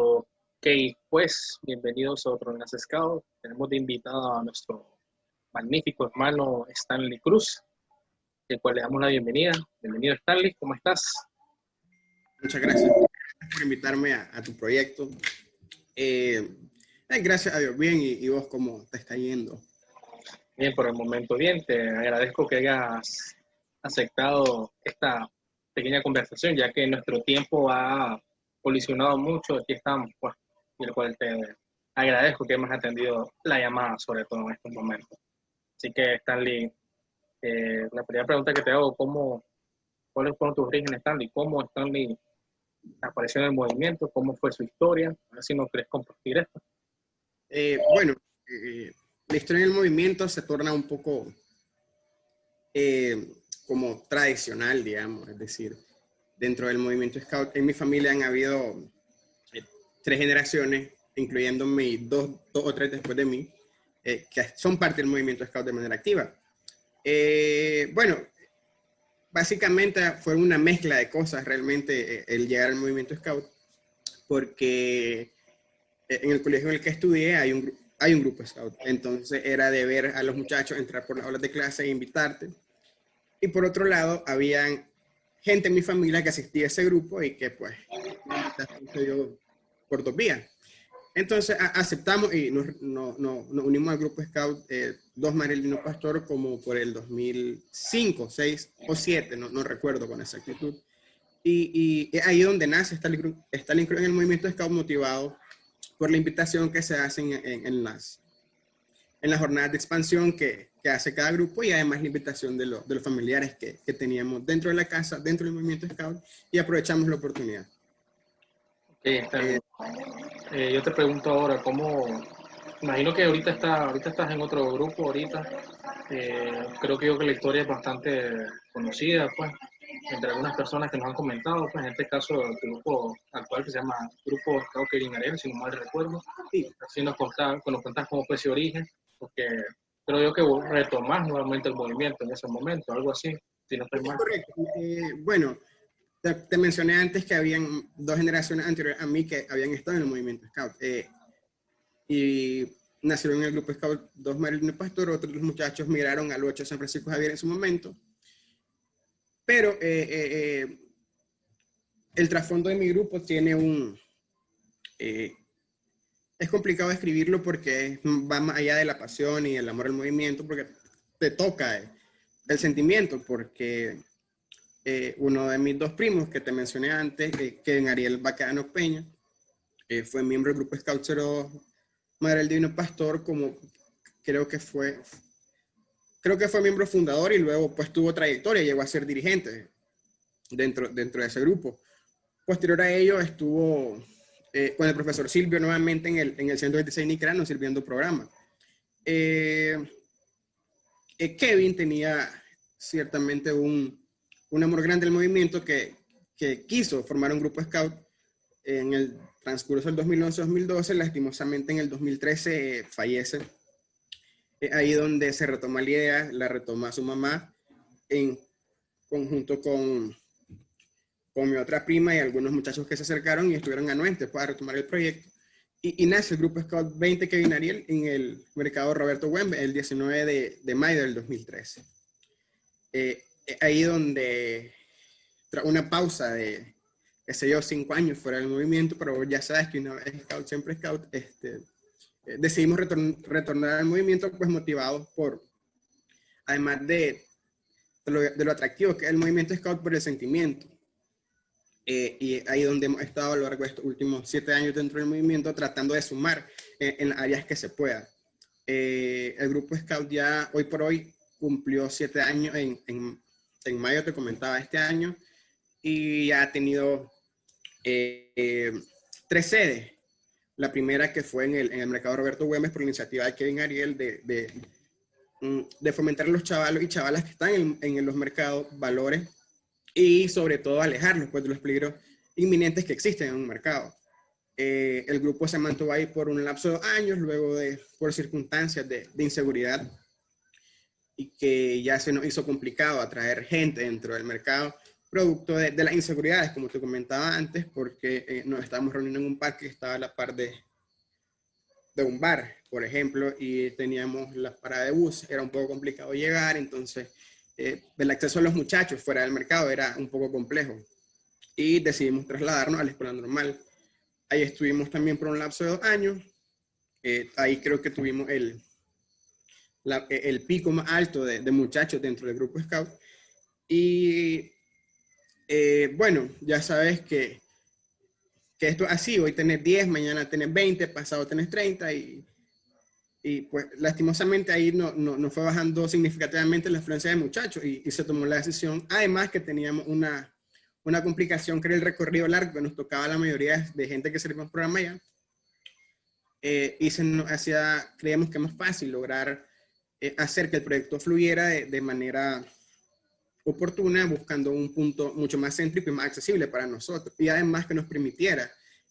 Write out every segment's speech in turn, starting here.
Ok, pues bienvenidos a otro Enlace Scout. Tenemos de invitado a nuestro magnífico hermano Stanley Cruz, el cual le damos la bienvenida. Bienvenido Stanley, ¿cómo estás? Muchas gracias por invitarme a tu proyecto. Gracias a Dios, bien, y vos cómo te está yendo. Bien, por el momento bien. Te agradezco que hayas aceptado esta pequeña conversación, ya que nuestro tiempo ha colisionado mucho. Aquí estamos, pues, y el cual te agradezco que hayas atendido la llamada, sobre todo en estos momentos. Así que, Stanley, la primera pregunta que te hago, ¿cuáles fueron tus orígenes, Stanley? ¿Cómo Stanley apareció en el movimiento? ¿Cómo fue su historia? A ver si nos querés compartir esto. Bueno, la historia del movimiento se torna un poco como tradicional, digamos, es decir, dentro del movimiento Scout, en mi familia han habido 3 generaciones, incluyéndome dos o tres después de mí, que son parte del movimiento Scout de manera activa. Bueno, básicamente fue una mezcla de cosas realmente el llegar al movimiento Scout, porque en el colegio en el que estudié hay un grupo Scout, entonces era de ver a los muchachos entrar por las aulas de clase e invitarte. Y por otro lado, habían gente en mi familia que asistía a ese grupo y que pues la invitación se dio por 2 vías. Entonces aceptamos y nos unimos al grupo Scout 2 Marilino Pastor como por el 2005, 6 o 7, no recuerdo con exactitud. Y ahí donde nace Stanley Cruz en el movimiento Scout, motivado por la invitación que se hace en las jornadas de expansión que hace cada grupo, y además la invitación de los familiares que teníamos dentro de la casa, dentro del movimiento Scout, y aprovechamos la oportunidad. Okay, yo te pregunto ahora, imagino que ahorita estás en otro grupo ahorita. Creo que la historia es bastante conocida, pues, entre algunas personas que nos han comentado, pues, en este caso el grupo actual que se llama Grupo Scout Kevin Ariel, si no mal recuerdo. Sí. Así nos contás cómo fue ese origen, porque creo yo que vos retomás nuevamente el movimiento en ese momento, algo así, si no estoy mal. Correcto. Bueno, te mencioné antes que habían 2 generaciones anteriores a mí que habían estado en el movimiento Scout. Y nacieron en el grupo Scout 2 Marilino Pastor, otros muchachos migraron al 8 San Francisco Javier en su momento. Pero el trasfondo de mi grupo tiene es complicado describirlo porque va más allá de la pasión y el amor al movimiento, porque te toca el sentimiento, porque uno de mis 2 primos que te mencioné antes, Kevin Ariel Baquedano Peña, fue miembro del grupo Scout 02 Madre del Divino Pastor, creo que fue miembro fundador, y luego pues tuvo trayectoria, llegó a ser dirigente dentro de ese grupo. Posterior a ello estuvo con el profesor Silvio nuevamente en el 126 Nicrano sirviendo programa. Kevin tenía ciertamente un amor grande al movimiento que quiso formar un grupo Scout en el transcurso del 2011-2012, lastimosamente en el 2013 fallece. Ahí donde se retoma la idea, la retoma su mamá en conjunto con mi otra prima y algunos muchachos que se acercaron y estuvieron anuentes para retomar el proyecto. Y nace el grupo Scout 20 Kevin Ariel en el mercado Roberto Wembe el 19 de mayo del 2013. Ahí donde, tras una pausa de, qué sé yo, 5 años fuera del movimiento, pero ya sabes que una vez Scout, siempre Scout, decidimos retornar al movimiento, pues motivados por, además de lo atractivo que es el movimiento Scout, por el sentimiento. Y ahí donde hemos estado a lo largo de estos últimos 7 años dentro del movimiento, tratando de sumar en las áreas que se pueda. El grupo Scout ya hoy por hoy cumplió 7 años en mayo, te comentaba, este año, y ya ha tenido 3 sedes. La primera que fue en el mercado Roberto Güemes por iniciativa de Kevin Ariel de fomentar a los chavalos y chavalas que están en los mercados valores, y sobre todo alejarlos pues, de los peligros inminentes que existen en un mercado. El grupo se mantuvo ahí por un lapso de 2 años, luego por circunstancias de inseguridad, y que ya se nos hizo complicado atraer gente dentro del mercado. producto de las inseguridades, como te comentaba antes, porque nos estábamos reuniendo en un parque que estaba a la par de un bar, por ejemplo, y teníamos la parada de bus, era un poco complicado llegar, entonces el acceso a los muchachos fuera del mercado era un poco complejo y decidimos trasladarnos a la escuela normal. Ahí estuvimos también por un lapso de 2 años, ahí creo que tuvimos el pico más alto de muchachos dentro del grupo Scout y bueno, ya sabes que esto es así, hoy tenés 10, mañana tenés 20, pasado tenés 30 y pues lastimosamente ahí no fue bajando significativamente la afluencia de muchachos y se tomó la decisión, además que teníamos una complicación que era el recorrido largo que nos tocaba a la mayoría de gente que servimos programa allá y se nos hacía, creíamos que más fácil lograr hacer que el proyecto fluyera de manera oportuna, buscando un punto mucho más céntrico y más accesible para nosotros. Y además que nos permitiera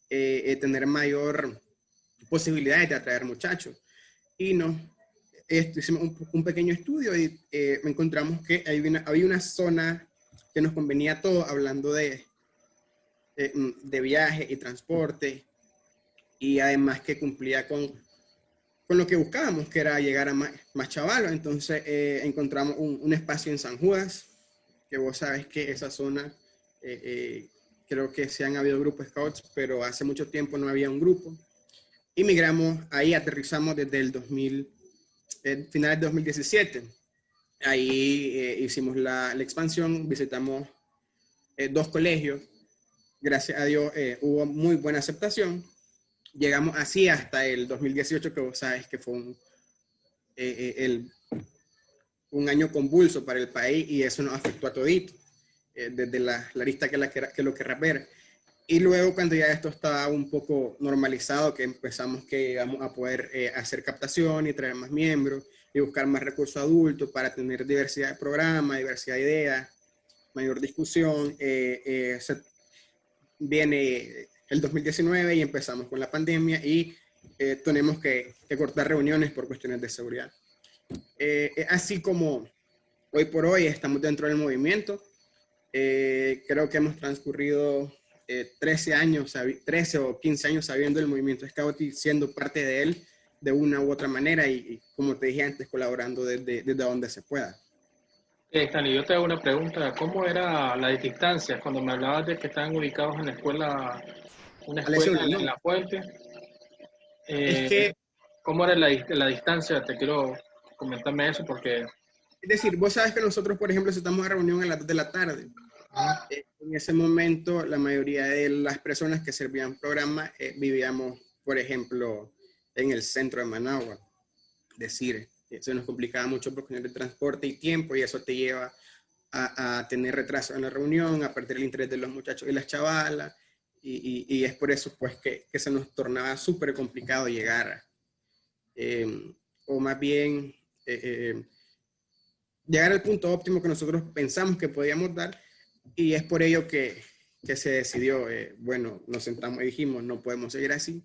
tener mayor posibilidades de atraer muchachos. Y hicimos un pequeño estudio y encontramos que había una zona que nos convenía a todos, hablando de viaje y transporte, y además que cumplía con lo que buscábamos, que era llegar a más chavalos. Entonces encontramos un espacio en San Judas, que vos sabes que esa zona, creo que sí han habido grupos scouts, pero hace mucho tiempo no había un grupo. Y migramos ahí, aterrizamos desde el finales de 2017. Ahí hicimos la expansión, visitamos 2 colegios. Gracias a Dios hubo muy buena aceptación. Llegamos así hasta el 2018, que vos sabes que fue un año convulso para el país y eso nos afectó a todito, desde la lista que lo querrás ver. Y luego cuando ya esto estaba un poco normalizado, que empezamos que íbamos a poder hacer captación y traer más miembros y buscar más recursos adultos para tener diversidad de programas, diversidad de ideas, mayor discusión, viene el 2019 y empezamos con la pandemia y tenemos que cortar reuniones por cuestiones de seguridad. Así como hoy por hoy estamos dentro del movimiento, creo que hemos transcurrido 13 o 15 años sabiendo el movimiento Scout y siendo parte de él de una u otra manera y como te dije antes, colaborando desde donde se pueda. Dani, yo te hago una pregunta. ¿Cómo era la distancia cuando me hablabas de que estaban ubicados en la escuela, una escuela en La Fuente? Es que, ¿Cómo era la distancia? Te quiero comentarme eso porque... es decir, vos sabes que nosotros, por ejemplo, si estamos en reunión a las 2 de la tarde, en ese momento la mayoría de las personas que servían programa vivíamos, por ejemplo, en el centro de Managua. Es decir, se nos complicaba mucho por cuestiones de transporte y tiempo y eso te lleva a tener retraso en la reunión, a perder el interés de los muchachos y las chavalas y es por eso pues que se nos tornaba súper complicado llegar o más bien llegar al punto óptimo que nosotros pensamos que podíamos dar y es por ello que se decidió, bueno, nos sentamos y dijimos no podemos seguir así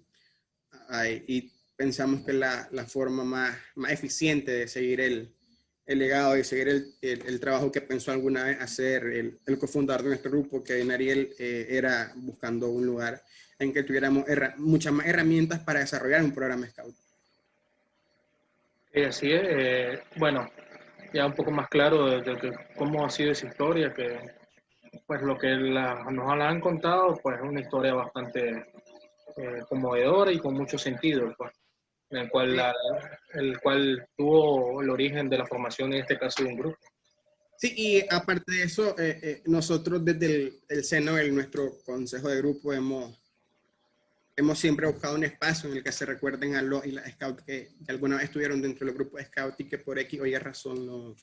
y pensamos que la forma más eficiente de seguir el legado y seguir el trabajo que pensó alguna vez hacer el cofundador de nuestro grupo, Kevin Ariel, era buscando un lugar en que tuviéramos muchas más herramientas para desarrollar un programa Scout. Así es. Bueno, ya un poco más claro de cómo ha sido esa historia, que pues lo que nos la han contado, pues es una historia bastante conmovedora y con mucho sentido, pues, en el cual tuvo el origen de la formación, en este caso, de un grupo. Sí, y aparte de eso, nosotros desde el seno de nuestro consejo de grupo hemos siempre buscado un espacio en el que se recuerden a los y las scouts que alguna vez estuvieron dentro del grupo de scout y que por X o Y razón no,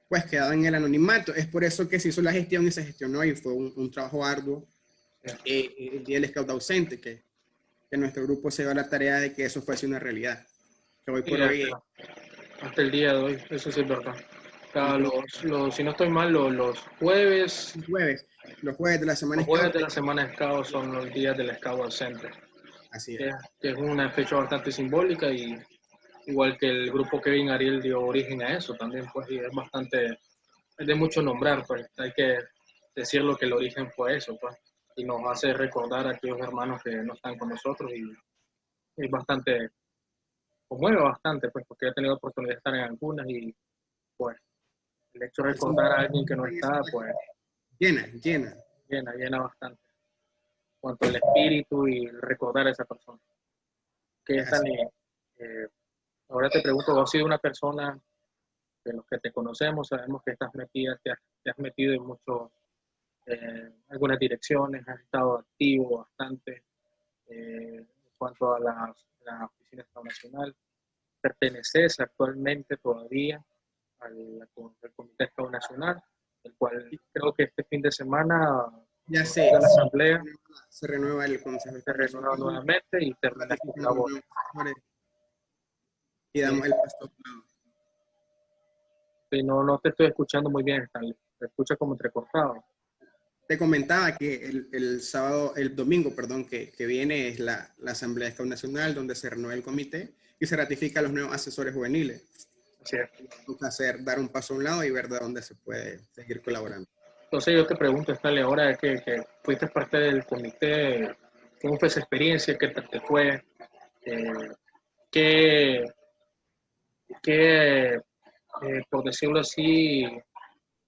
pues quedaban en el anonimato. Es por eso que se hizo la gestión y se gestionó y fue un trabajo arduo. El día del scout ausente, que nuestro grupo se dio a la tarea de que eso fuese una realidad. Que hoy por hoy... Hasta el día de hoy, eso sí es verdad. Si no estoy mal, los jueves... Los jueves de la semana Los jueves de la semana Scout son los días del Scout ausente. Así es. Que es una fecha bastante simbólica y igual que el grupo Kevin Ariel dio origen a eso también, pues, y es bastante, es de mucho nombrar, pues, hay que decir lo que el origen fue eso, pues, y nos hace recordar a aquellos hermanos que no están con nosotros y es bastante, conmueve bastante, pues, porque he tenido oportunidad de estar en algunas y, pues, el hecho de recordar a alguien que no está, pues, Llena, llena. llena bastante, cuanto al espíritu y el recordar a esa persona. Que es tan, Así. ahora te pregunto, ¿vos has sido una persona de los que te conocemos, sabemos que estás metida, te has metido en muchos, algunas direcciones, has estado activo bastante en cuanto a la Oficina Estado Nacional, perteneces actualmente todavía al Comité Estado Nacional, el cual creo que este fin de semana Ya de la Asamblea se renueva el Consejo de se Estado renueva Nacional, nuevamente y terminas tus ratifican los labores. nuevos asesores y Sí, damos el paso a un lado. sí, no, no te estoy escuchando muy bien, Stanley. Te escuchas como entrecortado. Te comentaba que el domingo, perdón, que viene es la Asamblea de Estado Nacional, donde se renueva el comité y se ratifica a los nuevos asesores juveniles. Así es. Toca dar un paso a un lado y ver de dónde se puede seguir colaborando. Entonces yo te pregunto, Stanley, ahora que fuiste parte del comité, ¿cómo fue esa experiencia? ¿Qué tal te fue? Eh, ¿qué, qué por decirlo así,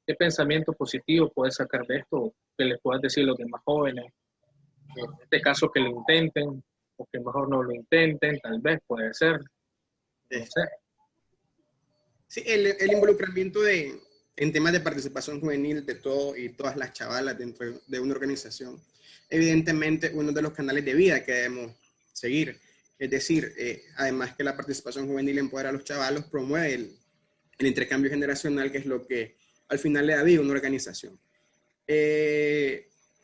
qué pensamiento positivo puedes sacar de esto? Que les puedas decir a los demás jóvenes, en este caso que lo intenten, o que mejor no lo intenten, tal vez puede ser, no sé. Sí, el involucramiento en temas de participación juvenil de todo y todas las chavalas dentro de una organización, evidentemente uno de los canales de vida que debemos seguir. Es decir, además que la participación juvenil empodera a los chavalos, promueve el intercambio generacional, que es lo que al final le da vida a una organización.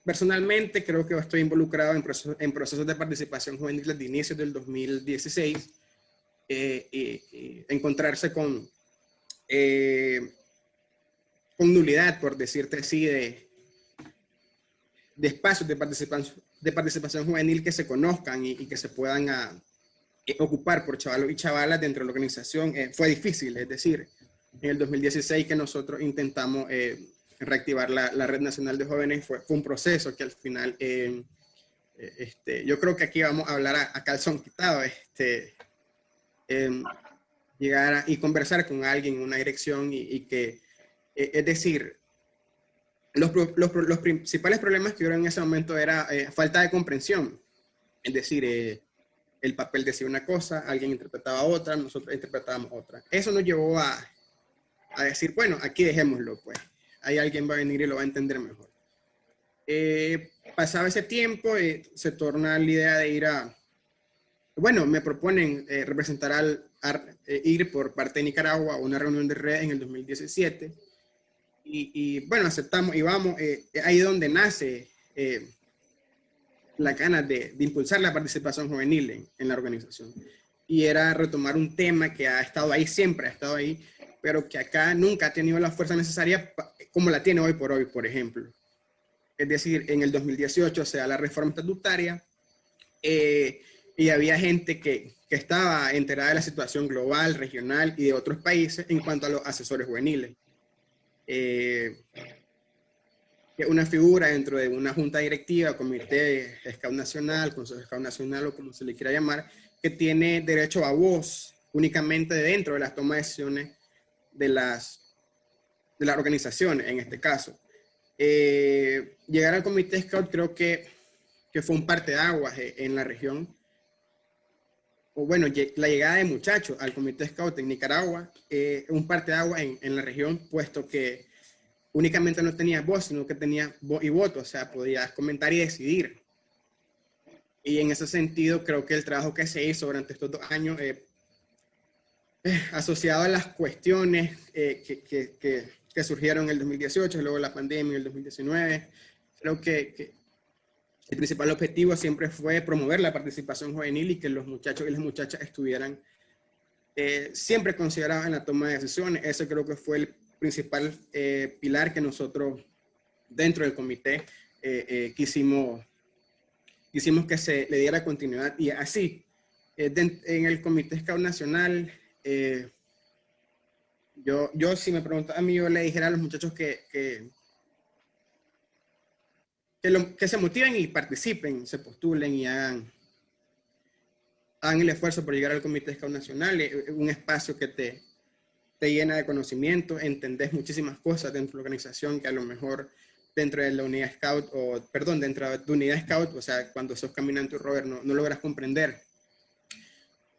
Personalmente creo que estoy involucrado en procesos de participación juvenil desde inicios del 2016, y encontrarse con nulidad, por decirte así, de espacios de participación juvenil que se conozcan y que se puedan ocupar por chavalos y chavalas dentro de la organización. Fue difícil, es decir, en el 2016 que nosotros intentamos reactivar la Red Nacional de Jóvenes, fue un proceso que al final, yo creo que aquí vamos a hablar a calzón quitado, llegar y conversar con alguien en una dirección y que, es decir, los principales problemas que hubo en ese momento era falta de comprensión. Es decir, el papel decía una cosa, alguien interpretaba otra, nosotros interpretábamos otra. Eso nos llevó a decir, bueno, aquí dejémoslo, pues. Ahí alguien va a venir y lo va a entender mejor. Pasaba ese tiempo, se torna la idea de ir bueno, me proponen representar ir por parte de Nicaragua a una reunión de red en el 2017. Bueno, aceptamos y vamos. Ahí es donde nace la ganas de impulsar la participación juvenil en la organización. Y era retomar un tema que ha estado ahí, siempre ha estado ahí, pero que acá nunca ha tenido la fuerza necesaria como la tiene hoy, por ejemplo. Es decir, en el 2018 se da la reforma estatutaria, y había gente que estaba enterada de la situación global, regional y de otros países en cuanto a los asesores juveniles. Una figura dentro de una junta directiva, comité Scout Nacional, Consejo Scout Nacional o como se le quiera llamar, que tiene derecho a voz únicamente dentro de las tomas de decisiones de las organizaciones, en este caso. Llegar al comité Scout creo que fue un parteaguas en la región. O bueno, la llegada de muchachos al comité Scout en Nicaragua, un parteaguas en la región, puesto que únicamente no tenías voz, sino que tenías voz y voto, o sea, podías comentar y decidir. Y en ese sentido, creo que el trabajo que se hizo durante estos 2 años, asociado a las cuestiones que surgieron en el 2018, luego la pandemia en el 2019, creo que el principal objetivo siempre fue promover la participación juvenil y que los muchachos y las muchachas estuvieran siempre considerados en la toma de decisiones. Ese creo que fue el principal pilar que nosotros dentro del comité quisimos que se le diera continuidad. Y así, en el Comité Scout Nacional, yo si me preguntan a mí, yo le dijera a los muchachos que que se motiven y participen, se postulen y hagan el esfuerzo por llegar al Comité Scout Nacional, un espacio que te llena de conocimiento, entendés muchísimas cosas dentro de la organización que a lo mejor dentro de la unidad Scout, dentro de tu unidad Scout, o sea, cuando sos caminante Robert, no logras comprender.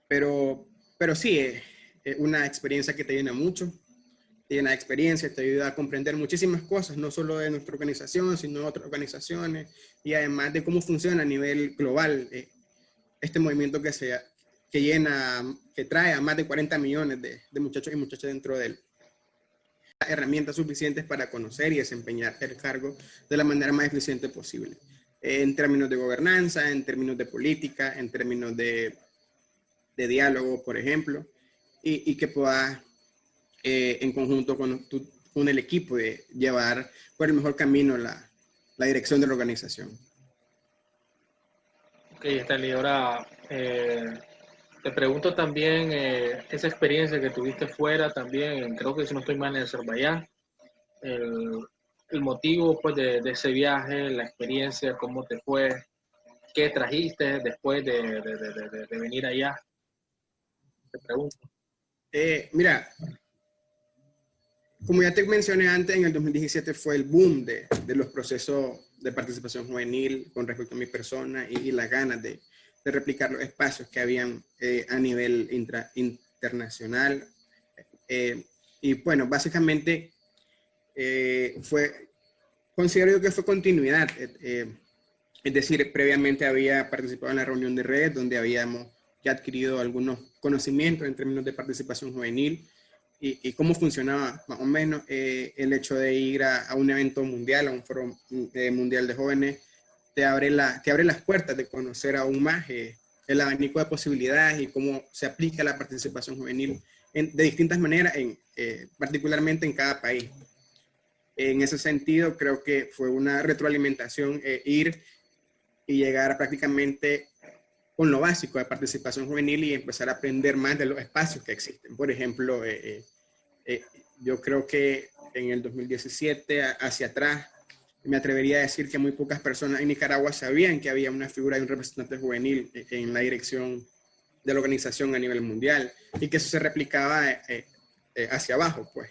Pero sí, es una experiencia que te llena mucho, te llena de experiencia, te ayuda a comprender muchísimas cosas, no solo de nuestra organización, sino de otras organizaciones, y además de cómo funciona a nivel global este movimiento que trae a más de 40 millones de muchachos y muchachas dentro de él. Herramientas suficientes para conocer y desempeñar el cargo de la manera más eficiente posible, en términos de gobernanza, en términos de política, en términos de diálogo, por ejemplo, y que puedas en conjunto con el equipo de llevar por el mejor camino la dirección de la organización. Ok, Stanley, ahora te pregunto también, esa experiencia que tuviste fuera también, creo que si no estoy mal en Azerbaiyán, el motivo pues de ese viaje, la experiencia, cómo te fue, qué trajiste después de venir allá, te pregunto. Mira, como ya te mencioné antes, en el 2017 fue el boom de los procesos de participación juvenil con respecto a mi persona y las ganas de replicar los espacios que habían a nivel internacional. Y bueno, básicamente considero que fue continuidad. Es decir, previamente había participado en la reunión de red donde habíamos ya adquirido algunos conocimientos en términos de participación juvenil y cómo funcionaba más o menos el hecho de ir a un evento mundial, a un foro mundial de jóvenes, te abre las puertas de conocer aún más el abanico de posibilidades y cómo se aplica la participación juvenil de distintas maneras, particularmente en cada país. En ese sentido, creo que fue una retroalimentación ir y llegar a prácticamente con lo básico de participación juvenil y empezar a aprender más de los espacios que existen. Por ejemplo, yo creo que en el 2017 hacia atrás, me atrevería a decir que muy pocas personas en Nicaragua sabían que había una figura de un representante juvenil en la dirección de la organización a nivel mundial y que eso se replicaba hacia abajo, pues.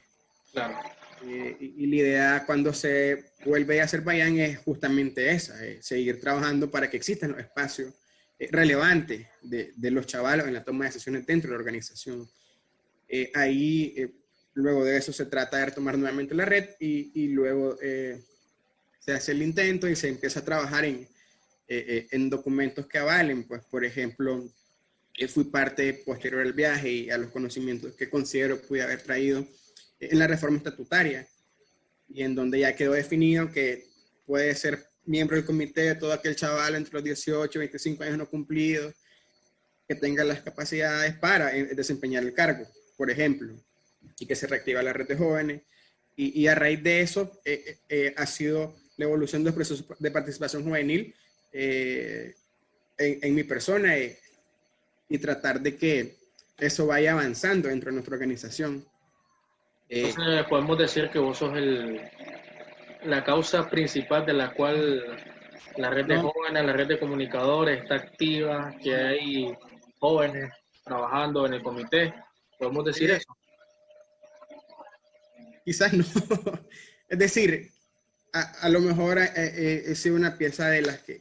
Claro. Y la idea cuando se vuelve a Azerbaiyán es justamente esa, seguir trabajando para que existan los espacios relevantes de los chavalos en la toma de decisiones dentro de la organización. Luego de eso se trata de retomar nuevamente la red y luego se hace el intento y se empieza a trabajar en documentos que avalen, pues por ejemplo, fui parte posterior al viaje y a los conocimientos que considero pude haber traído en la reforma estatutaria y en donde ya quedó definido que puede ser miembro del comité de todo aquel chaval entre los 18 y 25 años no cumplidos que tenga las capacidades para desempeñar el cargo, por ejemplo, y que se reactiva la red de jóvenes. Y a raíz de eso ha sido la evolución de los procesos de participación juvenil en mi persona y tratar de que eso vaya avanzando dentro de nuestra organización. Entonces podemos decir que vos sos la causa principal de la cual la red de jóvenes, la red de comunicadores está activa, que hay jóvenes trabajando en el comité. ¿Podemos decir eso? Quizás no. Es decir, a lo mejor he sido una pieza de las que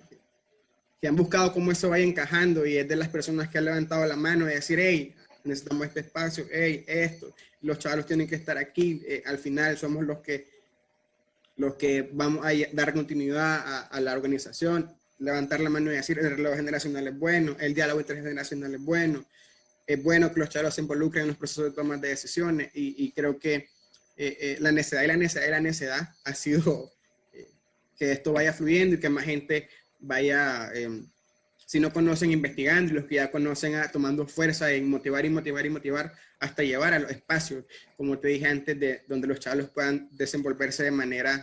han buscado cómo eso vaya encajando y es de las personas que han levantado la mano y decir, hey, necesitamos este espacio, hey, esto, los chavalos tienen que estar aquí, al final somos los que vamos a dar continuidad a la organización, levantar la mano y decir, el relevo generacional es bueno, el diálogo intergeneracional es bueno que los chavalos se involucren en los procesos de toma de decisiones y creo que la necesidad ha sido que esto vaya fluyendo y que más gente vaya, si no conocen, investigando, y los que ya conocen tomando fuerza en motivar hasta llevar a los espacios, como te dije antes, donde los chavalos puedan desenvolverse de manera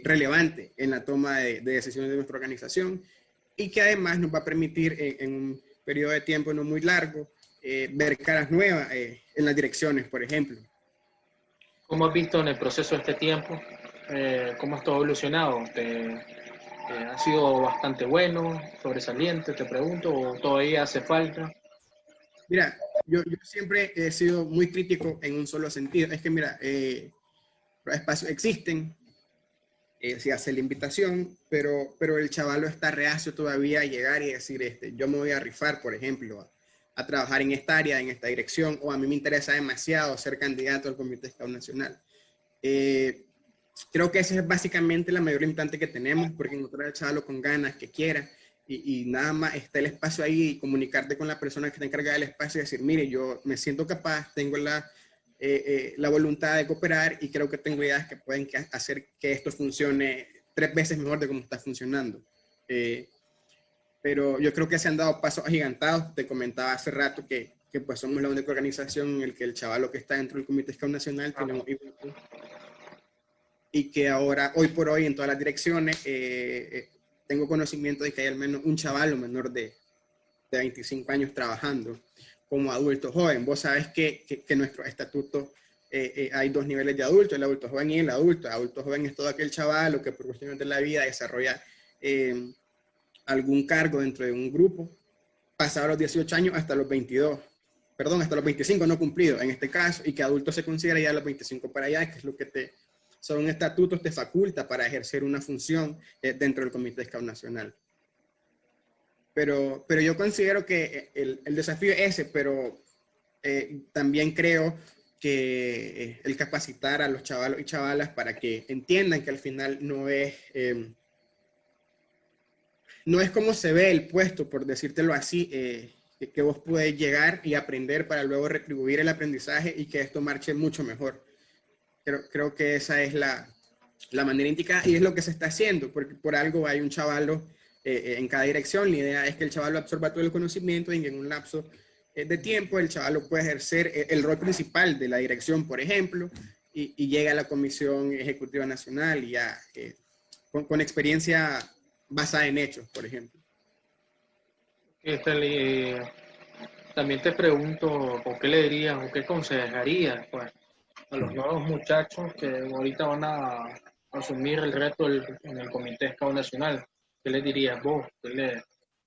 relevante en la toma de decisiones de nuestra organización y que además nos va a permitir en un periodo de tiempo no muy largo ver caras nuevas en las direcciones, por ejemplo. ¿Cómo has visto en el proceso de este tiempo? ¿Cómo esto ha evolucionado? ¿Ha sido bastante bueno, sobresaliente, te pregunto, o todavía hace falta? Mira, yo siempre he sido muy crítico en un solo sentido. Es que, mira, los espacios existen, se hace la invitación, pero el chavalo está reacio todavía a llegar y decir, yo me voy a rifar, por ejemplo, a trabajar en esta área, en esta dirección, o a mí me interesa demasiado ser candidato al Comité Scout Nacional. Creo que esa es básicamente la mayor limitante que tenemos, porque encontrar al chavalo con ganas, que quiera, y nada más está el espacio ahí y comunicarte con la persona que está encargada del espacio y decir, mire, yo me siento capaz, tengo la voluntad de cooperar y creo que tengo ideas que pueden hacer que esto funcione 3 veces mejor de cómo está funcionando. Pero yo creo que se han dado pasos agigantados. Te comentaba hace rato que pues somos la única organización en la que el chavalo que está dentro del Comité Scout Nacional tiene un y que ahora, hoy por hoy, en todas las direcciones, tengo conocimiento de que hay al menos un chavalo menor de 25 años trabajando como adulto joven. Vos sabés que nuestro estatuto hay 2 niveles de adulto, el adulto joven y el adulto. El adulto joven es todo aquel chavalo que por cuestiones de la vida desarrolla algún cargo dentro de un grupo, pasado los 18 años hasta los 22. Perdón, hasta los 25 no cumplidos en este caso, y que adulto se considera ya a los 25 para allá, que es lo que son estatutos, te faculta para ejercer una función dentro del Comité Scout Nacional. Pero yo considero que el desafío es ese, pero también creo que el capacitar a los chavalos y chavalas para que entiendan que al final no es como se ve el puesto, por decírtelo así, que vos puedes llegar y aprender para luego retribuir el aprendizaje y que esto marche mucho mejor. Creo que esa es la manera indicada y es lo que se está haciendo, porque por algo hay un chavalo en cada dirección. La idea es que el chavalo absorba todo el conocimiento y en un lapso de tiempo el chavalo puede ejercer el rol principal de la dirección, por ejemplo, y llega a la Comisión Ejecutiva Nacional y ya con experiencia basada en hechos, por ejemplo. También te pregunto, ¿por qué le dirías o qué aconsejarías pues, a los nuevos muchachos que ahorita van a asumir el reto en el Comité Scout Nacional? ¿Qué les dirías vos? ¿Qué les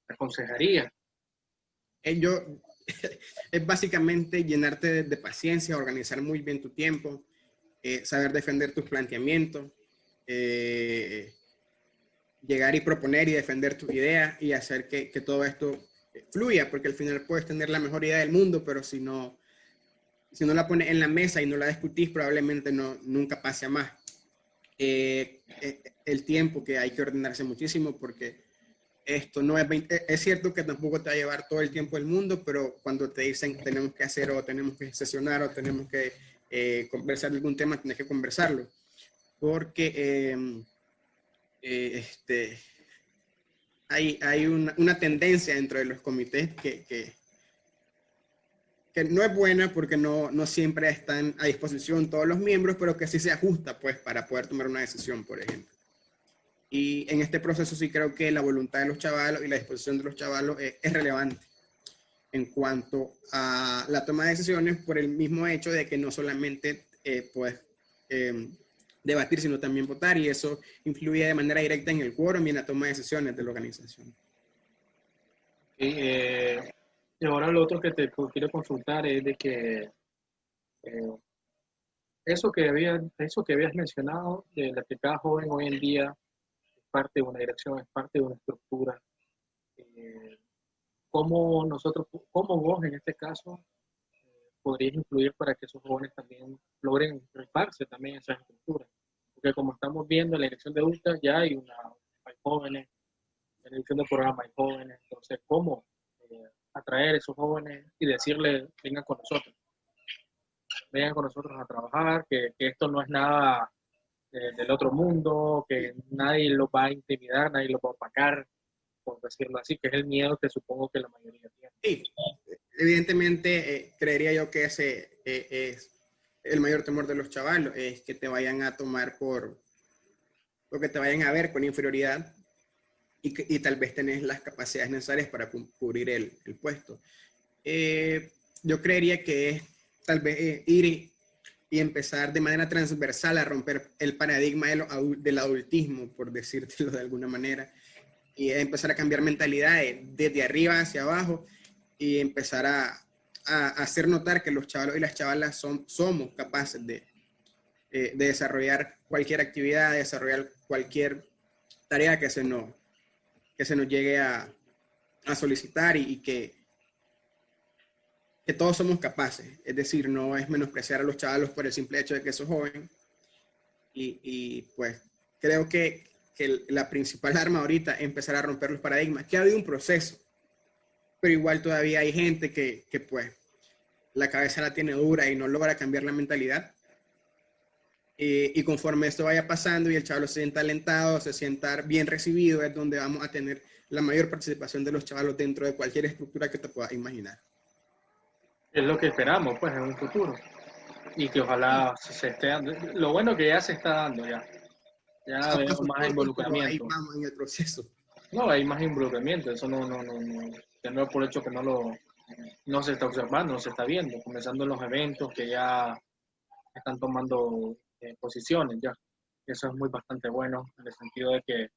aconsejarías? Yo, es básicamente llenarte de paciencia, organizar muy bien tu tiempo, saber defender tus planteamientos, llegar y proponer y defender tus ideas y hacer que todo esto fluya, porque al final puedes tener la mejor idea del mundo, pero si no la pones en la mesa y no la discutís, probablemente nunca pase a más. El tiempo que hay que ordenarse muchísimo porque esto no es cierto que tampoco te va a llevar todo el tiempo del mundo, pero cuando te dicen que tenemos que hacer o tenemos que sesionar o tenemos que conversar de algún tema, tienes que conversarlo. Porque hay una tendencia dentro de los comités que no es buena porque no siempre están a disposición todos los miembros, pero que sí se ajusta pues para poder tomar una decisión, por ejemplo. Y en este proceso sí creo que la voluntad de los chavalos y la disposición de los chavalos es relevante en cuanto a la toma de decisiones por el mismo hecho de que no solamente puedes debatir, sino también votar, y eso influye de manera directa en el quórum y en la toma de decisiones de la organización. Y ahora lo otro que te quiero consultar es de que eso que habías mencionado, de la que cada joven hoy en día es parte de una dirección, es parte de una estructura. ¿Cómo vos en este caso podrías influir para que esos jóvenes también logren rifarse también en esas estructuras? Porque como estamos viendo en la elección de adultas ya hay jóvenes, en la elección de programa hay jóvenes, entonces ¿cómo atraer a esos jóvenes y decirles vengan con nosotros a trabajar, que esto no es nada del otro mundo, que nadie los va a intimidar, nadie los va a opacar, por decirlo así, que es el miedo que supongo que la mayoría tiene? Sí, evidentemente creería yo que ese es el mayor temor de los chavalos, es que te vayan a tomar o que te vayan a ver con inferioridad y tal vez tenés las capacidades necesarias para cubrir el puesto. Yo creería que es tal vez ir y empezar de manera transversal a romper el paradigma del adultismo, por decírtelo de alguna manera, y empezar a cambiar mentalidades desde arriba hacia abajo y empezar a hacer notar que los chavalos y las chavalas somos capaces de desarrollar cualquier actividad, de desarrollar cualquier tarea que se nos llegue a solicitar y que todos somos capaces. Es decir, no es menospreciar a los chavalos por el simple hecho de que son jóvenes. Y pues creo que la principal arma ahorita es empezar a romper los paradigmas, que ha habido un proceso, pero igual todavía hay gente que pues la cabeza la tiene dura y no logra cambiar la mentalidad. Y conforme esto vaya pasando y el chaval se sienta alentado, se sienta bien recibido, es donde vamos a tener la mayor participación de los chavalos dentro de cualquier estructura que te puedas imaginar. Es lo que esperamos, pues, en un futuro. Y que ojalá se esté dando. Lo bueno que ya se está dando ya. Ya veo más Pero ahí involucramiento. vamos en el proceso. No, hay más involucramiento. Eso no por hecho que no se está observando, no se está viendo. Comenzando los eventos que ya están tomando posiciones ya. Eso es muy bastante bueno en el sentido de que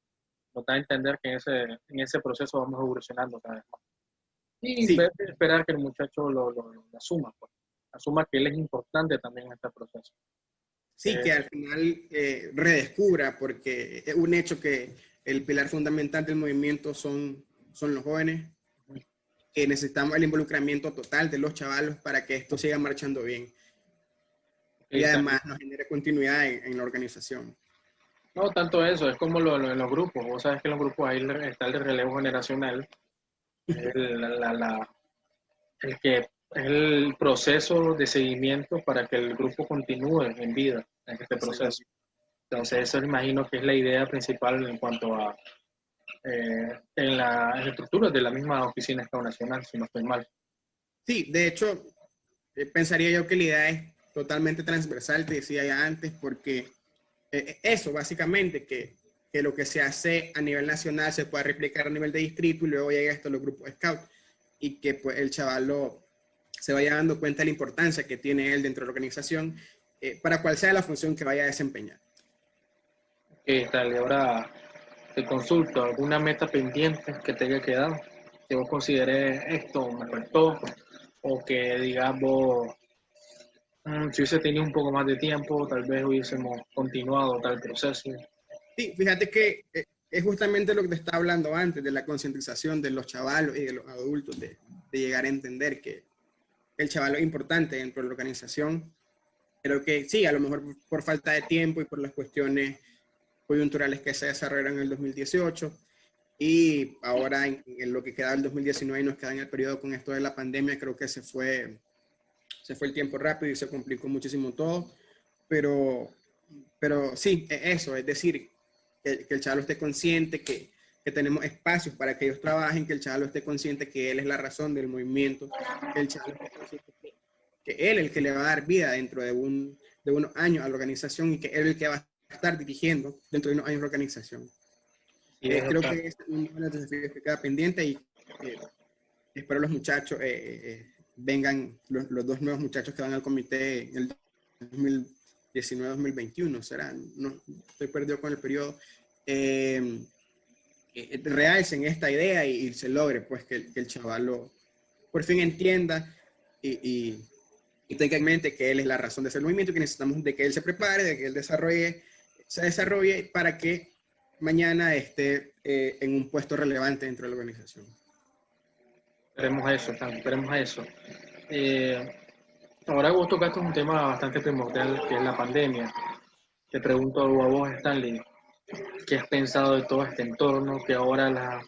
nos da a entender que en ese proceso vamos evolucionando cada vez más. Y Sí, esperar que el muchacho lo asuma, pues. Asuma que él es importante también en este proceso. sí, que al final redescubra, porque es un hecho que el pilar fundamental del movimiento son los jóvenes, que necesitamos el involucramiento total de los chavalos para que esto siga marchando bien y además nos genere continuidad en la organización. No tanto eso, es como en los grupos. Vos sabes que en los grupos ahí está el relevo generacional, el que es el proceso de seguimiento para que el grupo continúe en vida en este proceso. Entonces, eso imagino que es la idea principal en cuanto a en las estructuras de la misma oficina Estado Nacional, si no estoy mal. Sí, de hecho, pensaría yo que la idea es totalmente transversal, te decía ya antes, porque eso básicamente, que lo que se hace a nivel nacional se pueda replicar a nivel de distrito y luego llega esto a los grupos scout y que pues el chaval se vaya dando cuenta de la importancia que tiene él dentro de la organización para cual sea la función que vaya a desempeñar. Tal, y ahora te consulto, ¿alguna meta pendiente que te haya quedado? Que vos consideres esto me faltó, o que digamos, si hubiese tenido un poco más de tiempo, tal vez hubiésemos continuado tal proceso. Sí, fíjate que es justamente lo que te estaba hablando antes, de la concientización de los chavalos y de los adultos, de llegar a entender que el chaval es importante dentro de la organización. Creo que sí, a lo mejor por falta de tiempo y por las cuestiones coyunturales que se desarrollaron en el 2018 y ahora en lo que queda del 2019 y nos queda en el periodo con esto de la pandemia, creo que se fue el tiempo rápido y se complicó muchísimo todo, pero sí, eso, es decir, que el chaval esté consciente que tenemos espacios para que ellos trabajen, que el chaval esté consciente que él es la razón del movimiento, que el chaval esté consciente que él es el que le va a dar vida dentro de unos años a la organización y que él es el que va a estar dirigiendo dentro de unos años la organización. Y Creo que es uno de los desafíos que queda pendiente y espero los muchachos vengan, los dos nuevos muchachos que van al comité en el 2019-2021, serán, no estoy perdido con el periodo, realcen esta idea y se logre pues que el chaval por fin entienda y tenga en mente que él es la razón de ese movimiento, que necesitamos de que él se prepare, de que él se desarrolle para que mañana esté en un puesto relevante dentro de la organización. esperemos eso, esperemos eso. Ahora vos tocaste un tema bastante primordial que es la pandemia. Te pregunto a vos, Stanley, ¿qué has pensado de todo este entorno? Que ahora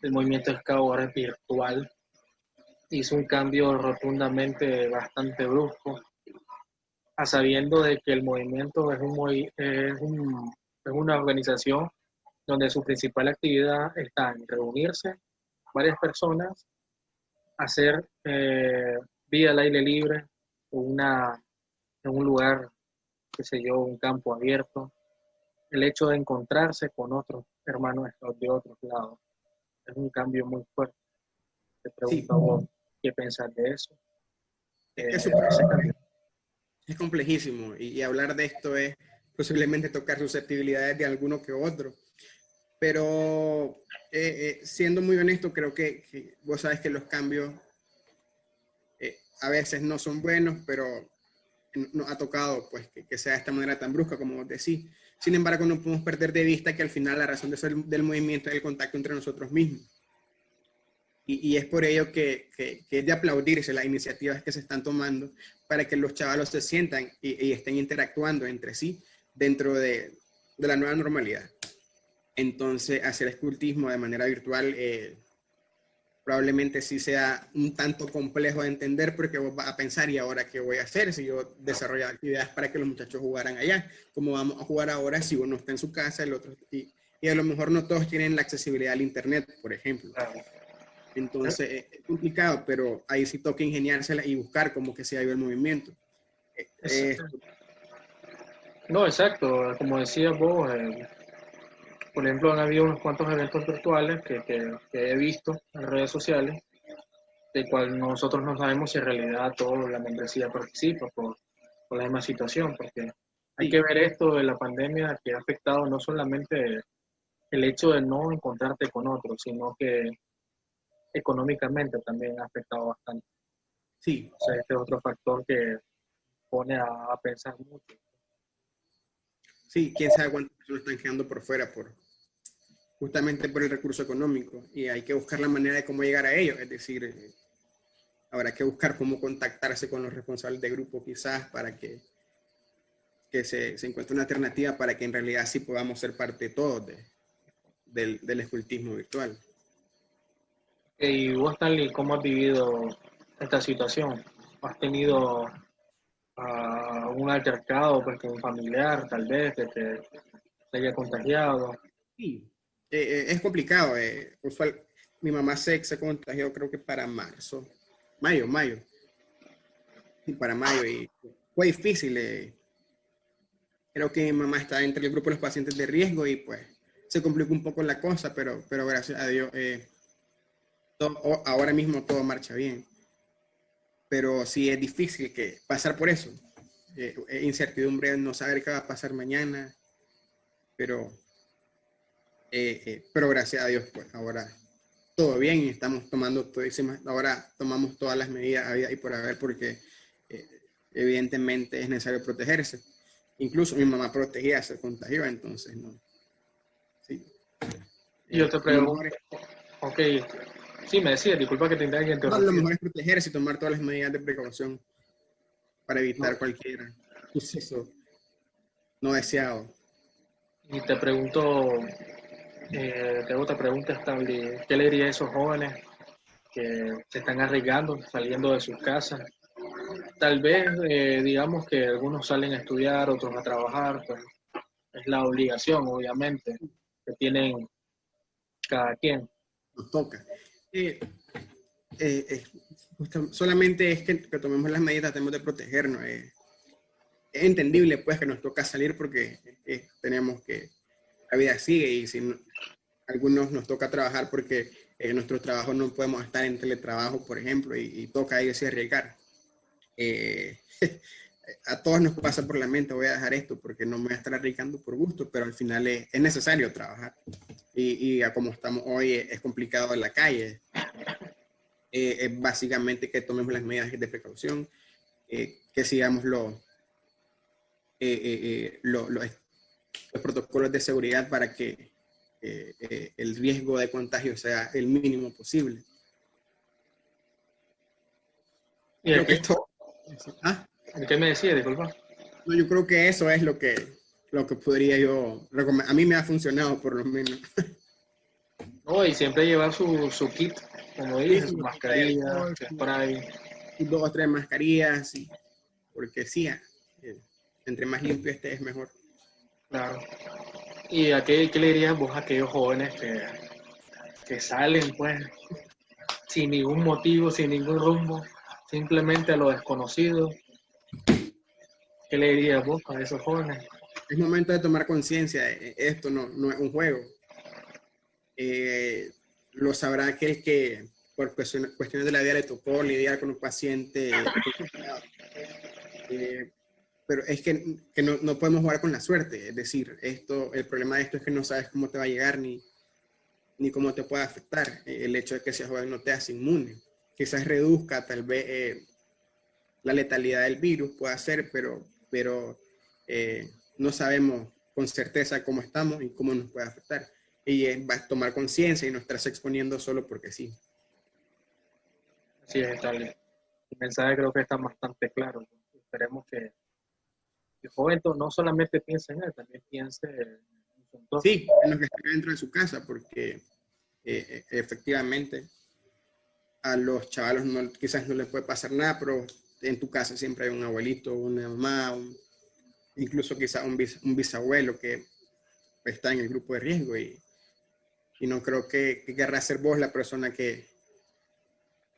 el movimiento Scout ahora es virtual, hizo un cambio rotundamente bastante brusco, a sabiendo de que el movimiento es una organización donde su principal actividad está en reunirse varias personas, hacer vida al aire libre, en un lugar, qué sé yo, un campo abierto, el hecho de encontrarse con otros hermanos de otros lados. Es un cambio muy fuerte. Te Sí, pregunto a vos, ¿qué pensás de eso? es Ese cambio. es complejísimo y hablar de esto es posiblemente tocar susceptibilidades de alguno que otro. Pero siendo muy honesto, creo que vos sabes que los cambios a veces no son buenos, pero nos ha tocado pues que sea de esta manera tan brusca como vos decís. Sin embargo, no podemos perder de vista que al final la razón de ser del movimiento es el contacto entre nosotros mismos. Y es por ello que es de aplaudirse las iniciativas que se están tomando para que los chavalos se sientan y estén interactuando entre sí dentro de la nueva normalidad. Entonces, hacer escultismo de manera virtual probablemente sí sea un tanto complejo de entender, porque vos vas a pensar, ¿y ahora qué voy a hacer si yo desarrollo actividades para que los muchachos jugaran allá? ¿Cómo vamos a jugar ahora si uno está en su casa, el otro? Y a lo mejor no todos tienen la accesibilidad al internet, por ejemplo. Entonces es complicado, pero ahí sí toca ingeniársela y buscar cómo que se ha ido el movimiento. No, exacto. Como decías vos, por ejemplo, han habido unos cuantos eventos virtuales que he visto en redes sociales, de cual nosotros no sabemos si en realidad toda la membresía participa por la misma situación, porque hay Sí, que ver esto de la pandemia que ha afectado no solamente el hecho de no encontrarte con otros, sino que económicamente también ha afectado bastante. sí, O sea, este es otro factor que pone a pensar mucho. sí, quién sabe cuántas personas están quedando por fuera justamente por el recurso económico, y hay que buscar la manera de cómo llegar a ellos, es decir, habrá que buscar cómo contactarse con los responsables de grupo quizás para que se encuentre una alternativa para que en realidad sí podamos ser parte todos del escultismo virtual. Y vos, Stanley, ¿cómo has vivido esta situación? ¿Has tenido un altercado pues, con un familiar, tal vez, que te haya contagiado? Sí, es complicado. Mi mamá se contagió creo que para mayo, y para mayo, y fue difícil. Creo que mi mamá está entre el grupo de los pacientes de riesgo y pues se complicó un poco la cosa, pero gracias a Dios ahora mismo todo marcha bien. Pero sí es difícil pasar por eso. Incertidumbre, no saber qué va a pasar mañana, pero, pero gracias a Dios pues ahora todo bien y estamos tomando ahora tomamos todas las medidas había y por haber, porque eh, evidentemente es necesario protegerse. Incluso mi mamá protegía, se contagió, entonces no. Sí. Y yo te Lo pregunto, mejor es, ok, sí, me decía, disculpa que te haya no, lo interrumpido. mejor es protegerse y tomar todas las medidas de precaución para No, evitar cualquier suceso no deseado. y te pregunto, te hago otra pregunta, Stanley, ¿qué le diría a esos jóvenes que se están arriesgando, saliendo de sus casas? Tal vez, digamos que algunos salen a estudiar, otros a trabajar, pues es la obligación, obviamente, que tienen cada quien. Nos toca. Eh, eh, solamente es que tomemos las medidas, tenemos de protegernos. Es entendible pues que nos toca salir porque tenemos que, la vida sigue, y si no, algunos nos toca trabajar porque en nuestro trabajo no podemos estar en teletrabajo, por ejemplo, y toca irse a arriesgar. Eh, a todos nos pasa por la mente, voy a dejar esto porque no me voy a estar arriesgando por gusto, pero al final es necesario trabajar. Y a como estamos hoy es complicado en la calle. Es básicamente que tomemos las medidas de precaución, que sigamos los protocolos de seguridad para que el riesgo de contagio sea el mínimo posible. ¿Y Creo que aquí? esto... ¿Ah? ¿Qué me decía? Disculpa. No, yo creo que eso es lo que podría yo recomendar. A mí me ha funcionado por lo menos. No, y siempre llevar su kit, como Sí, dije, su su botita de mascarilla, alcohol, su spray. sus 2 o 3 mascarillas, porque sí, entre más limpio este es mejor. Claro. ¿Y qué le dirías vos a aquellos jóvenes que salen, pues, sin ningún motivo, sin ningún rumbo, simplemente a lo desconocido? ¿Qué le dirías vos a esos jóvenes? Es momento de tomar conciencia. Esto no es un juego. Lo sabrá aquel que por cuestiones de la vida le tocó lidiar con un paciente. pero es que no podemos jugar con la suerte. Es decir, el problema de esto es que no sabes cómo te va a llegar ni cómo te puede afectar. El hecho de que sea joven no te hace inmune. Quizás reduzca tal vez la letalidad del virus, puede ser, pero no sabemos con certeza cómo estamos y cómo nos puede afectar. Y va a tomar conciencia y no estarse exponiendo solo porque sí. Así es, Charlie. El mensaje creo que está bastante claro. Esperemos que el joven no solamente piense en él, también piense en su entorno. Sí, en los que están dentro de su casa, porque efectivamente a los chavalos quizás no les puede pasar nada, pero en tu casa siempre hay un abuelito, una mamá, incluso quizás un bisabuelo que está en el grupo de riesgo y no creo que querrá ser vos la persona que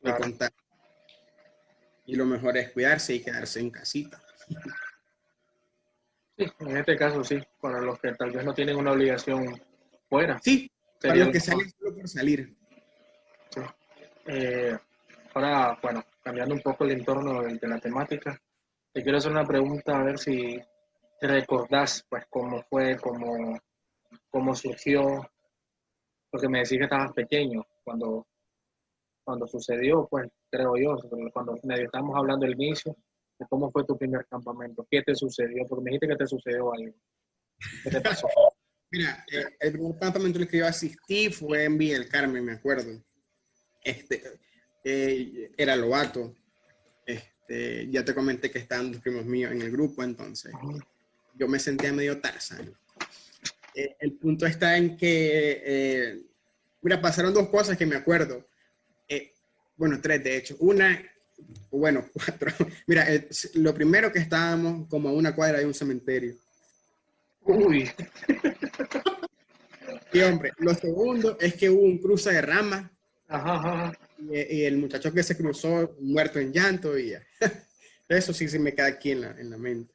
le contar. Y lo mejor es cuidarse y quedarse en casita. Sí, en este caso sí, para los que tal vez no tienen una obligación fuera. Sí, para los que salen solo por salir. Sí. Ahora, bueno, cambiando un poco el entorno de la temática, te quiero hacer una pregunta a ver si te recordás, pues, cómo fue, cómo surgió, porque me decís que estabas pequeño cuando sucedió, pues, creo yo, cuando medio estábamos hablando del inicio, de cómo fue tu primer campamento, qué te sucedió, porque me dijiste que te sucedió algo, ¿qué te pasó? Mira, el primer campamento al que yo asistí fue en Villa del Carmen, me acuerdo. Era Lobato. Ya te comenté que estaban dos primos míos en el grupo, entonces yo me sentía medio Tarzán. El punto está en que, mira, pasaron dos cosas que me acuerdo. Bueno, tres de hecho. Cuatro. Mira, lo primero que estábamos como a una cuadra de un cementerio. Uy. Y hombre, lo segundo es que hubo un cruce de ramas. Ajá. Y el muchacho que se cruzó muerto en llanto y eso sí se me queda aquí en la mente.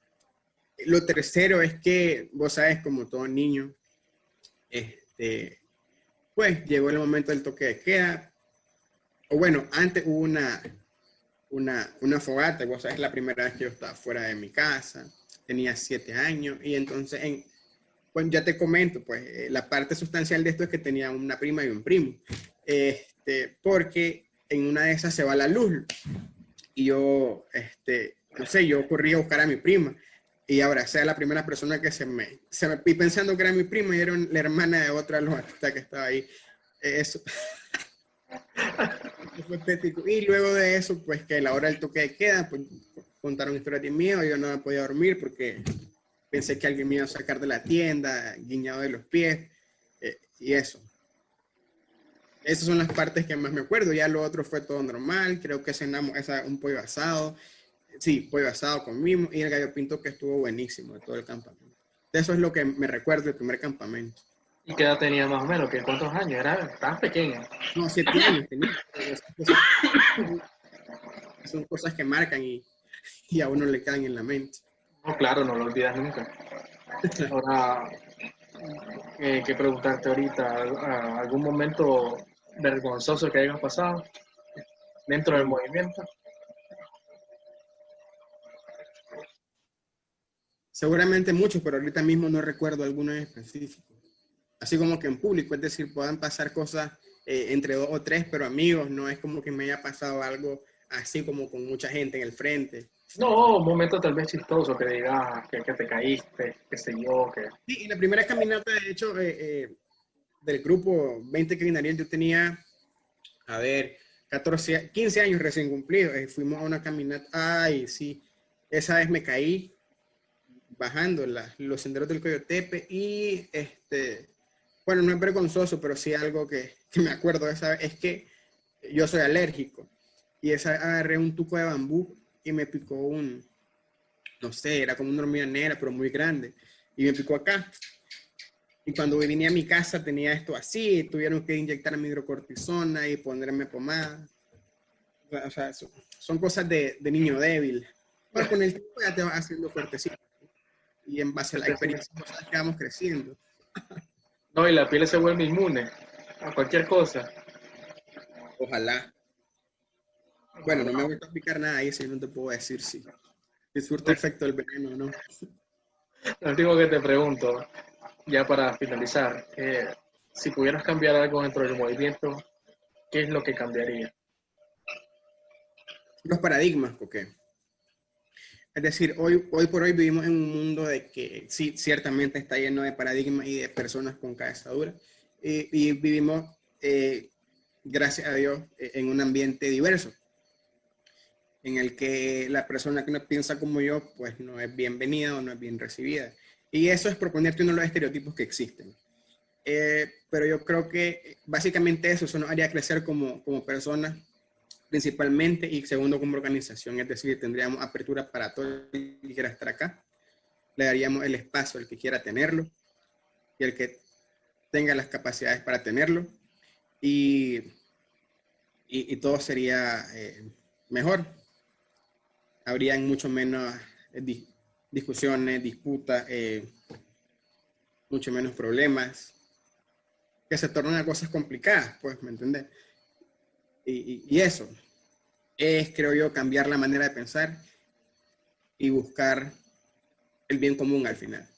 Lo tercero es que, vos sabes, como todo niño, pues llegó el momento del toque de queda. O bueno, antes hubo una fogata, vos sabes, la primera vez que yo estaba fuera de mi casa, tenía 7 años y entonces, pues ya te comento, pues la parte sustancial de esto es que tenía una prima y un primo. Porque en una de esas se va la luz y yo, no sé, yo corrí a buscar a mi prima y abracé a la primera persona que y pensando que era mi prima y era la hermana de otra lobatista que estaba ahí. Eso fue tético. Y luego de eso, pues que a la hora del toque de queda, pues contaron historias de miedo, yo no podía dormir porque pensé que alguien me iba a sacar de la tienda, guiñado de los pies, y eso. Esas son las partes que más me acuerdo. Ya lo otro fue todo normal. Creo que cenamos un pollo asado. Sí, pollo asado con mimo y el gallo pinto que estuvo buenísimo de todo el campamento. Eso es lo que me recuerdo del primer campamento. ¿Y qué edad tenía más o menos? ¿Qué cuántos años? Estabas pequeño. No, 7 años tenía. Son cosas que marcan y a uno le quedan en la mente. No, claro, no lo olvidas nunca. Ahora, que preguntarte ahorita, ¿algún momento vergonzoso que hayas pasado dentro del movimiento? Seguramente muchos, pero ahorita mismo no recuerdo alguno en específico. Así como que en público, es decir, puedan pasar cosas entre 2 o 3, pero amigos, no es como que me haya pasado algo así como con mucha gente en el frente. No, un momento tal vez chistoso que digas que te caíste, qué sé yo, que... Sí, en la primera caminata, de hecho, del grupo 20 Criminariel, yo tenía, a ver, 15 años recién cumplidos. Fuimos a una caminata, ay, sí, esa vez me caí bajando los senderos del Coyotepe y, bueno, no es vergonzoso, pero sí algo que me acuerdo de esa vez, es que yo soy alérgico y agarré un tuco de bambú y me picó no sé, era como una hormiga negra, pero muy grande, y me picó acá. Y cuando vine a mi casa tenía esto así, tuvieron que inyectarme hidrocortisona y ponerme pomada. O sea, son cosas de niño débil. Pero con el tiempo ya te vas haciendo fuertecito. Y en base a la experiencia, cosas que vamos creciendo. No, y la piel se vuelve inmune a cualquier cosa. Ojalá. Bueno, no me he vuelto a picar nada ahí, si no te puedo decir sí. que surta efecto el veneno, ¿no? Lo último que te pregunto, ya para finalizar, si pudieras cambiar algo dentro del movimiento, ¿qué es lo que cambiaría? Los paradigmas, porque es decir, hoy por hoy vivimos en un mundo de que sí, ciertamente está lleno de paradigmas y de personas con cabeza dura, y vivimos, gracias a Dios, en un ambiente diverso, en el que la persona que no piensa como yo, pues no es bienvenida o no es bien recibida. Y eso es proponerte uno de los estereotipos que existen. Pero yo creo que básicamente eso nos haría crecer como personas principalmente, y segundo como organización, es decir, tendríamos apertura para todo el que quiera estar acá, le daríamos el espacio al que quiera tenerlo y el que tenga las capacidades para tenerlo, y, y todo sería mejor. Habrían mucho menos discusiones, disputas, mucho menos problemas, que se tornan a cosas complicadas, pues, ¿me entiendes? Y eso es, creo yo, cambiar la manera de pensar y buscar el bien común al final.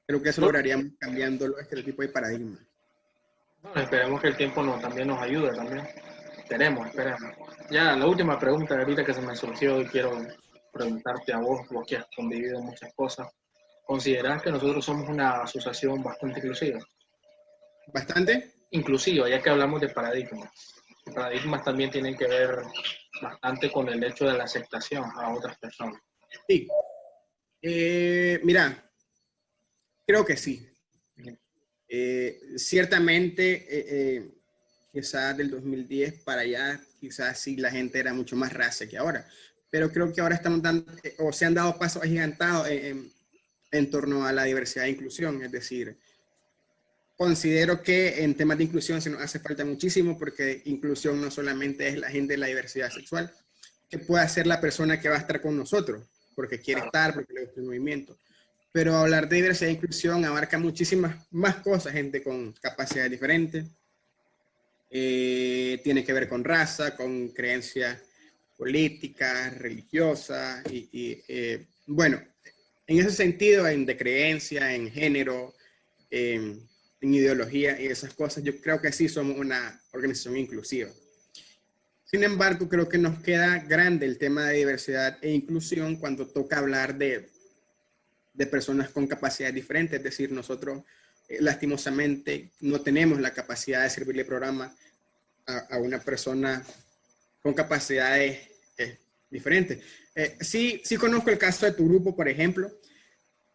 Creo que eso lograríamos cambiando los estereotipos y paradigmas. Bueno, esperemos que el tiempo también nos ayude también. Esperemos. Ya, la última pregunta ahorita que se me surgió y quiero preguntarte a vos que has convivido muchas cosas. ¿Considerás que nosotros somos una asociación bastante inclusiva? ¿Bastante? Inclusiva, ya que hablamos de paradigmas. Los paradigmas también tienen que ver bastante con el hecho de la aceptación a otras personas. Sí. Mira, creo que sí. Ciertamente, quizás del 2010 para allá, quizás sí la gente era mucho más raza que ahora. Pero creo que ahora estamos dando, o se han dado pasos agigantados en torno a la diversidad e inclusión. Es decir, considero que en temas de inclusión se nos hace falta muchísimo, porque inclusión no solamente es la gente de la diversidad sexual, que pueda ser la persona que va a estar con nosotros, porque quiere estar, porque le gusta el movimiento. Pero hablar de diversidad e inclusión abarca muchísimas más cosas, gente con capacidades diferentes. Tiene que ver con raza, con creencias políticas, religiosas, bueno, en ese sentido, de creencia, en género, en ideología y esas cosas, yo creo que sí somos una organización inclusiva. Sin embargo, creo que nos queda grande el tema de diversidad e inclusión cuando toca hablar de personas con capacidades diferentes. Es decir, nosotros lastimosamente no tenemos la capacidad de servirle programa a una persona con capacidades diferentes. Sí conozco el caso de tu grupo, por ejemplo,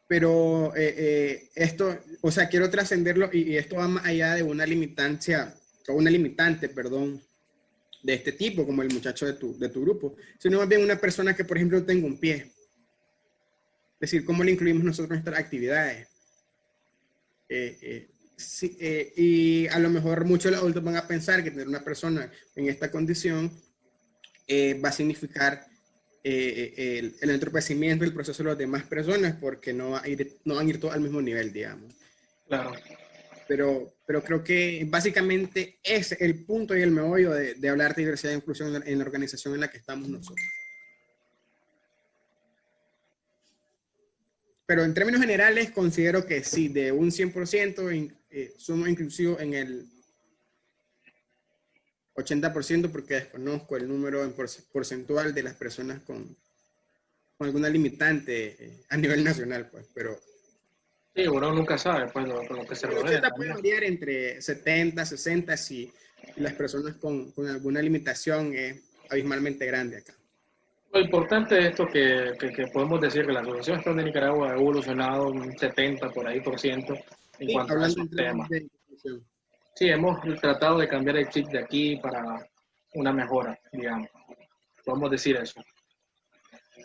pero esto, o sea, quiero trascenderlo, y esto va más allá de una limitancia, o una limitante, perdón, de este tipo, como el muchacho de tu grupo, sino más bien una persona que, por ejemplo, no tenga un pie. Es decir, cómo le incluimos nosotros en nuestras actividades. Sí, y a lo mejor muchos de los adultos van a pensar que tener una persona en esta condición va a significar el entorpecimiento del proceso de las demás personas, porque no van a ir todos al mismo nivel, digamos. Claro. Pero creo que básicamente es el punto y el meollo de hablar de diversidad e inclusión en la organización en la que estamos nosotros. Pero en términos generales considero que sí, de un 100% somos inclusivos en el 80%, porque desconozco el número en porcentual de las personas con alguna limitante a nivel nacional, pues, pero... Sí, uno nunca sabe, pues, con lo que se El rodea 80 puede también. variar entre 70, 60, si las personas con alguna limitación es abismalmente grande acá. Lo importante de esto que podemos decir que la Asociación Estado de Nicaragua ha evolucionado un 70 por ahí por ciento en Sí, cuanto a hablando esos en términos temas. de inclusión. Sí, hemos tratado de cambiar el chip de aquí para una mejora, digamos. Podemos decir eso.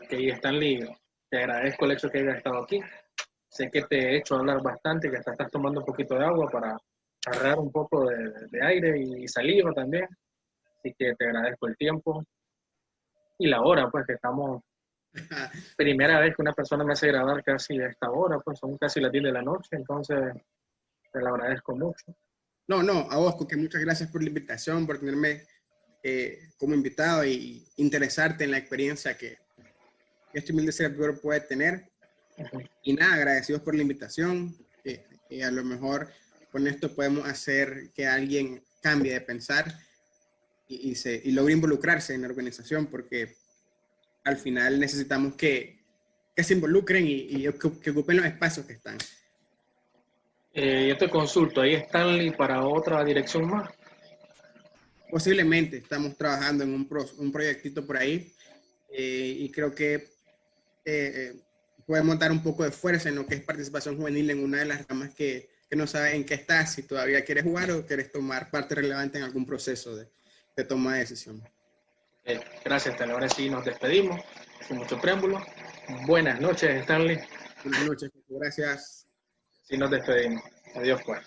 Que Stanley, te agradezco el hecho que hayas estado aquí. Sé que te he hecho hablar bastante, que hasta estás tomando un poquito de agua para agarrar un poco de aire y saliva también. Así que te agradezco el tiempo y la hora, pues que estamos, primera vez que una persona me hace grabar casi a esta hora, pues son casi las 10 de la noche, entonces te lo agradezco mucho. No, a vos, que muchas gracias por la invitación, por tenerme como invitado y interesarte en la experiencia que este humilde servidor puede tener. Ujú. Y nada, agradecidos por la invitación. A lo mejor con esto podemos hacer que alguien cambie de pensar y logre involucrarse en la organización, porque al final necesitamos que se involucren y que ocupen los espacios que están. Yo te consulto, ¿ahí Stanley para otra dirección más? Posiblemente estamos trabajando en un proyectito por ahí, y creo que podemos dar un poco de fuerza en lo que es participación juvenil en una de las ramas que no sabe en qué estás, si todavía quieres jugar o quieres tomar parte relevante en algún proceso de toma de decisión. Gracias, Stanley. Ahora sí nos despedimos, sin mucho preámbulo. Buenas noches, Stanley. Buenas noches, gracias. Sí nos despedimos. Adiós, pues.